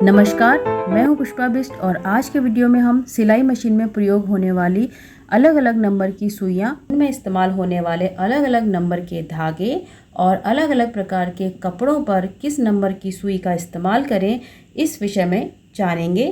नमस्कार, मैं हूं पुष्पा बिष्ट और आज के वीडियो में हम सिलाई मशीन में प्रयोग होने वाली अलग अलग नंबर की सुइयां, उनमें इस्तेमाल होने वाले अलग अलग नंबर के धागे और अलग अलग प्रकार के कपड़ों पर किस नंबर की सुई का इस्तेमाल करें, इस विषय में जानेंगे।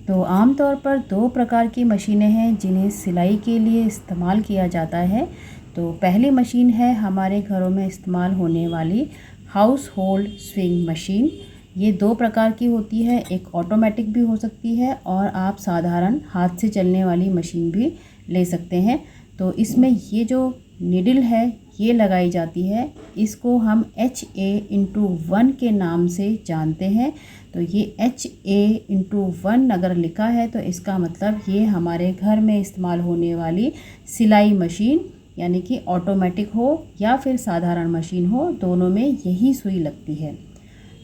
तो आमतौर पर दो प्रकार की मशीनें हैं जिन्हें सिलाई के लिए इस्तेमाल किया जाता है। तो पहली मशीन है हमारे घरों में इस्तेमाल होने वाली हाउस होल्ड स्विंग मशीन। ये दो प्रकार की होती है, एक ऑटोमेटिक भी हो सकती है और आप साधारण हाथ से चलने वाली मशीन भी ले सकते हैं। तो इसमें ये जो निडल है ये लगाई जाती है, इसको हम HA/1 के नाम से जानते हैं। तो ये HA/1 अगर लिखा है तो इसका मतलब ये हमारे घर में इस्तेमाल होने वाली सिलाई मशीन, यानी कि ऑटोमेटिक हो या फिर साधारण मशीन हो, दोनों में यही सुई लगती है।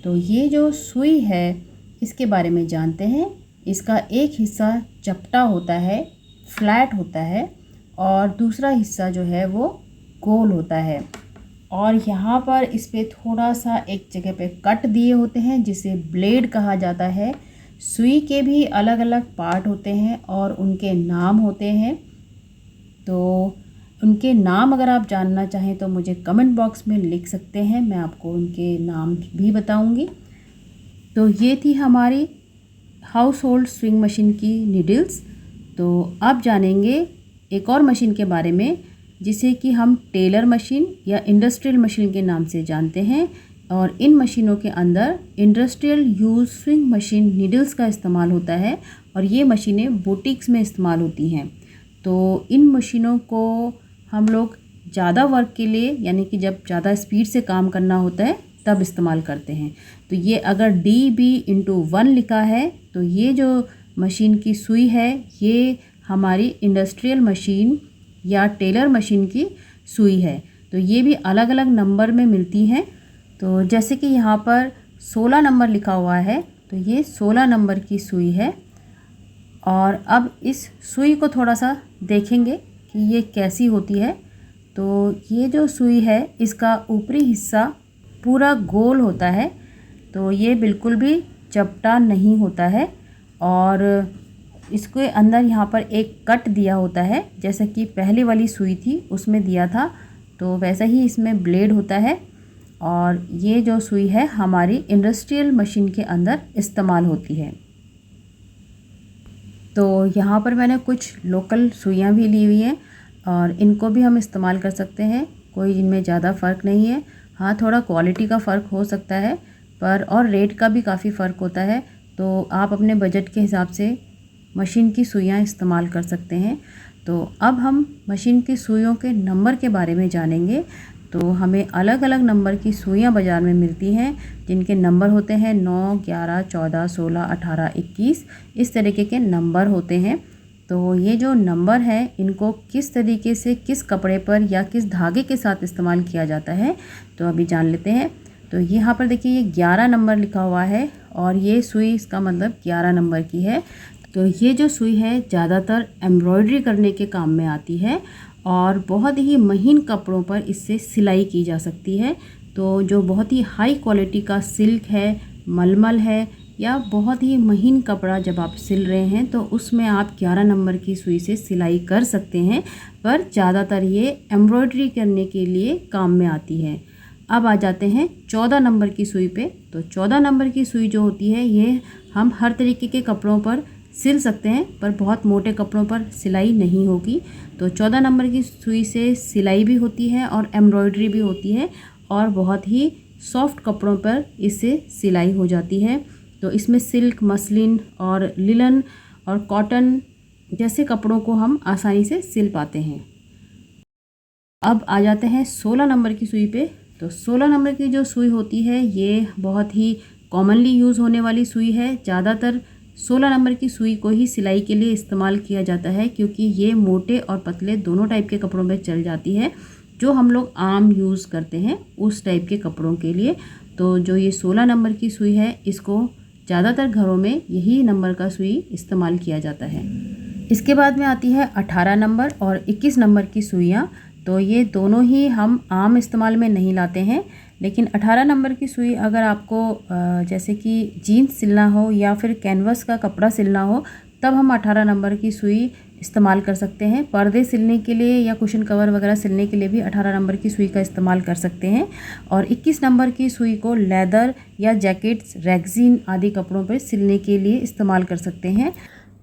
तो ये जो सुई है इसके बारे में जानते हैं। इसका एक हिस्सा चपटा होता है, फ्लैट होता है, और दूसरा हिस्सा जो है वो गोल होता है। और यहाँ पर इस पे थोड़ा सा एक जगह पे कट दिए होते हैं जिसे ब्लेड कहा जाता है। सुई के भी अलग अलग पार्ट होते हैं और उनके नाम होते हैं। तो उनके नाम अगर आप जानना चाहें तो मुझे कमेंट बॉक्स में लिख सकते हैं, मैं आपको उनके नाम भी बताऊंगी। तो ये थी हमारी हाउस होल्ड स्विंग मशीन की नीडल्स। तो अब जानेंगे एक और मशीन के बारे में जिसे कि हम टेलर मशीन या इंडस्ट्रियल मशीन के नाम से जानते हैं। और इन मशीनों के अंदर industrial use swing machine needles का इस्तेमाल होता है और ये मशीनें बुटीक्स में इस्तेमाल होती हैं। तो इन मशीनों को हम लोग ज़्यादा वर्क के लिए, यानी कि जब ज़्यादा स्पीड से काम करना होता है तब इस्तेमाल करते हैं। तो ये अगर DB/1 लिखा है तो ये जो मशीन की सुई है ये हमारी इंडस्ट्रियल मशीन या टेलर मशीन की सुई है। तो ये भी अलग अलग नंबर में मिलती हैं। तो जैसे कि यहाँ पर 16 नंबर लिखा हुआ है तो ये 16 नंबर की सुई है। और अब इस सुई को थोड़ा सा देखेंगे कि ये कैसी होती है। तो ये जो सुई है इसका ऊपरी हिस्सा पूरा गोल होता है, तो ये बिल्कुल भी चपटा नहीं होता है। और इसके अंदर यहाँ पर एक कट दिया होता है, जैसे कि पहले वाली सुई थी उसमें दिया था, तो वैसा ही इसमें ब्लेड होता है। और ये जो सुई है हमारी इंडस्ट्रियल मशीन के अंदर इस्तेमाल होती है। तो यहाँ पर मैंने कुछ लोकल सुइयाँ भी ली हुई हैं और इनको भी हम इस्तेमाल कर सकते हैं, कोई इनमें ज़्यादा फ़र्क नहीं है। हाँ, थोड़ा क्वालिटी का फ़र्क हो सकता है पर और रेट का भी काफ़ी फ़र्क होता है। तो आप अपने बजट के हिसाब से मशीन की सुइयाँ इस्तेमाल कर सकते हैं। तो अब हम मशीन की सुइयों के नंबर के बारे में जानेंगे। तो हमें अलग अलग नंबर की सुइयाँ बाज़ार में मिलती हैं जिनके नंबर होते हैं 9, 11, 14, 16, 18, 21, इस तरीके के नंबर होते हैं। तो ये जो नंबर है इनको किस तरीके से किस कपड़े पर या किस धागे के साथ इस्तेमाल किया जाता है तो अभी जान लेते हैं। तो यहाँ पर देखिए ये 11 नंबर लिखा हुआ है और ये सुई इसका मतलब 11 नंबर की है। तो ये जो सुई है ज़्यादातर एम्ब्रॉयडरी करने के काम में आती है और बहुत ही महीन कपड़ों पर इससे सिलाई की जा सकती है। तो जो बहुत ही हाई क्वालिटी का सिल्क है, मलमल है या बहुत ही महीन कपड़ा जब आप सिल रहे हैं तो उसमें आप 11 नंबर की सुई से सिलाई कर सकते हैं, पर ज़्यादातर ये एम्ब्रॉयडरी करने के लिए काम में आती है। अब आ जाते हैं 14 नंबर की सुई पे। तो 14 नंबर की सुई जो होती है ये हम हर तरीके के कपड़ों पर सिल सकते हैं, पर बहुत मोटे कपड़ों पर सिलाई नहीं होगी। तो 14 नंबर की सुई से सिलाई भी होती है और एम्ब्रॉयडरी भी होती है और बहुत ही सॉफ्ट कपड़ों पर इससे सिलाई हो जाती है। तो इसमें सिल्क, मसलिन और लिलन और कॉटन जैसे कपड़ों को हम आसानी से सिल पाते हैं। अब आ जाते हैं 16 नंबर की सुई पे। तो 16 नंबर की जो सुई होती है ये बहुत ही कॉमनली यूज़ होने वाली सुई है। ज़्यादातर 16 नंबर की सुई को ही सिलाई के लिए इस्तेमाल किया जाता है क्योंकि ये मोटे और पतले दोनों टाइप के कपड़ों में चल जाती है, जो हम लोग आम यूज़ करते हैं उस टाइप के कपड़ों के लिए। तो जो ये 16 नंबर की सुई है इसको ज़्यादातर घरों में यही नंबर का सुई इस्तेमाल किया जाता है। इसके बाद में आती है 18 नंबर और 21 नंबर की सुइयाँ। तो ये दोनों ही हम आम इस्तेमाल में नहीं लाते हैं, लेकिन 18 नंबर की सुई अगर आपको जैसे कि जीन्स सिलना हो या फिर कैनवस का कपड़ा सिलना हो, तब हम 18 नंबर की सुई इस्तेमाल कर सकते हैं। पर्दे सिलने के लिए या कुशन कवर वगैरह सिलने के लिए भी 18 नंबर की सुई का इस्तेमाल कर सकते हैं। और 21 नंबर की सुई को लेदर या जैकेट्स, रेक्सिन आदि कपड़ों पर सिलने के लिए इस्तेमाल कर सकते हैं।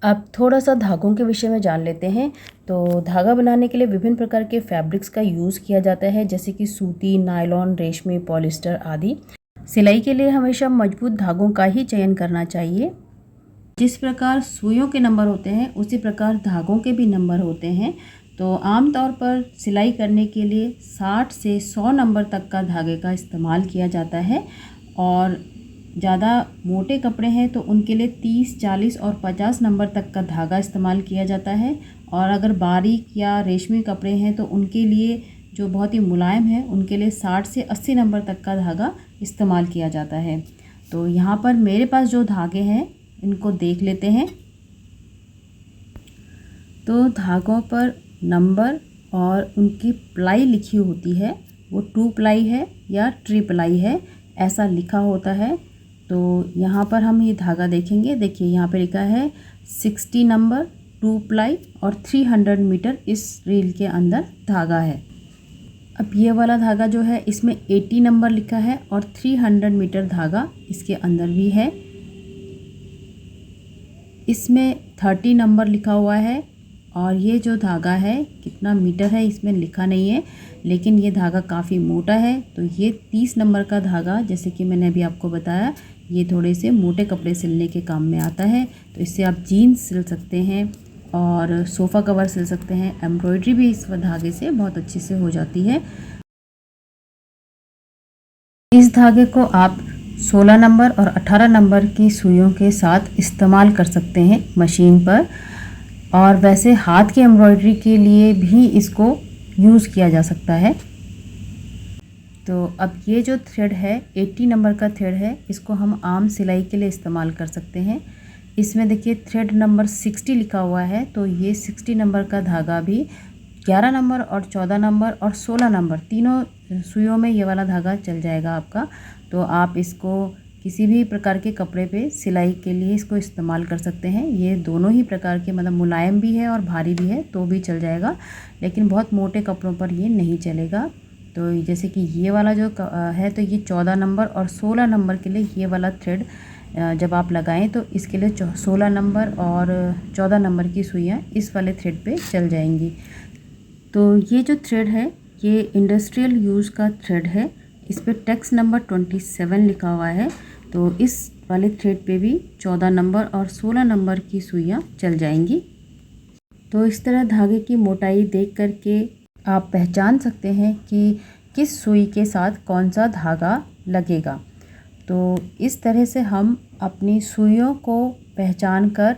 अब थोड़ा सा धागों के विषय में जान लेते हैं। तो धागा बनाने के लिए विभिन्न प्रकार के फैब्रिक्स का यूज़ किया जाता है, जैसे कि सूती, नायलॉन, रेशमी, पॉलिस्टर आदि। सिलाई के लिए हमेशा मजबूत धागों का ही चयन करना चाहिए। जिस प्रकार सुइयों के नंबर होते हैं उसी प्रकार धागों के भी नंबर होते हैं। तो आमतौर पर सिलाई करने के लिए 60 से 100 नंबर तक का धागे का इस्तेमाल किया जाता है। और ज़्यादा मोटे कपड़े हैं तो उनके लिए 30, 40 और 50 नंबर तक का धागा इस्तेमाल किया जाता है। और अगर बारीक या रेशमी कपड़े हैं तो उनके लिए, जो बहुत ही मुलायम है, उनके लिए 60 से 80 नंबर तक का धागा इस्तेमाल किया जाता है। तो यहाँ पर मेरे पास जो धागे हैं इनको देख लेते हैं। तो धागों पर नंबर और उनकी प्लाई लिखी होती है, वो 2 प्लाई है या 3 प्लाई है, ऐसा लिखा होता है। तो यहाँ पर हम ये धागा देखेंगे। देखिए यहाँ पे लिखा है 60 नंबर, 2 प्लाई और 300 मीटर इस रील के अंदर धागा है। अब ये वाला धागा जो है इसमें 80 नंबर लिखा है और 300 मीटर धागा इसके अंदर भी है। इसमें 30 नंबर लिखा हुआ है। और ये जो धागा है कितना मीटर है इसमें लिखा नहीं है, लेकिन ये धागा काफ़ी मोटा है। तो ये 30 नंबर का धागा, जैसे कि मैंने अभी आपको बताया, ये थोड़े से मोटे कपड़े सिलने के काम में आता है। तो इससे आप जीन्स सिल सकते हैं और सोफ़ा कवर सिल सकते हैं। एम्ब्रॉयडरी भी इस धागे से बहुत अच्छे से हो जाती है। इस धागे को आप 16 नंबर और 18 नंबर की सुइयों के साथ इस्तेमाल कर सकते हैं मशीन पर। और वैसे हाथ की एम्ब्रॉयडरी के लिए भी इसको यूज़ किया जा सकता है। तो अब ये जो थ्रेड है 80 नंबर का थ्रेड है, इसको हम आम सिलाई के लिए इस्तेमाल कर सकते हैं। इसमें देखिए थ्रेड नंबर 60 लिखा हुआ है। तो ये 60 नंबर का धागा भी 11 नंबर और 14 नंबर और 16 नंबर तीनों सुइयों में ये वाला धागा चल जाएगा आपका। तो आप इसको किसी भी प्रकार के कपड़े पे सिलाई के लिए इसको इस्तेमाल कर सकते हैं। ये दोनों ही प्रकार के, मतलब मुलायम भी है और भारी भी है तो भी चल जाएगा, लेकिन बहुत मोटे कपड़ों पर ये नहीं चलेगा। तो जैसे कि ये वाला जो है, तो ये 14 नंबर और 16 नंबर के लिए ये वाला थ्रेड जब आप लगाएं तो इसके लिए 16 नंबर और 14 नंबर की सुइयाँ इस वाले थ्रेड पे चल जाएंगी। तो ये जो थ्रेड है ये इंडस्ट्रियल यूज़ का थ्रेड है। इस पर टैक्स नंबर 27 लिखा हुआ है। तो इस वाले थ्रेड पे भी 14 नंबर और 16 नंबर की सुइयाँ चल जाएंगी। तो इस तरह धागे की मोटाई देख करके आप पहचान सकते हैं कि किस सुई के साथ कौन सा धागा लगेगा। तो इस तरह से हम अपनी सुइयों को पहचान कर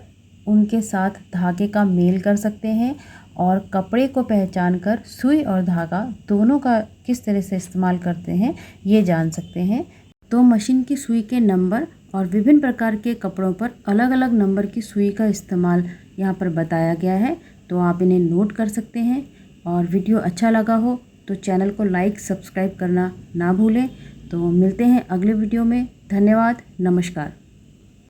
उनके साथ धागे का मेल कर सकते हैं और कपड़े को पहचान कर सुई और धागा दोनों का किस तरह से इस्तेमाल करते हैं ये जान सकते हैं। तो मशीन की सुई के नंबर और विभिन्न प्रकार के कपड़ों पर अलग अलग नंबर की सुई का इस्तेमाल यहाँ पर बताया गया है। तो आप इन्हें नोट कर सकते हैं। और वीडियो अच्छा लगा हो तो चैनल को लाइक, सब्सक्राइब करना ना भूलें। तो मिलते हैं अगले वीडियो में। धन्यवाद, नमस्कार।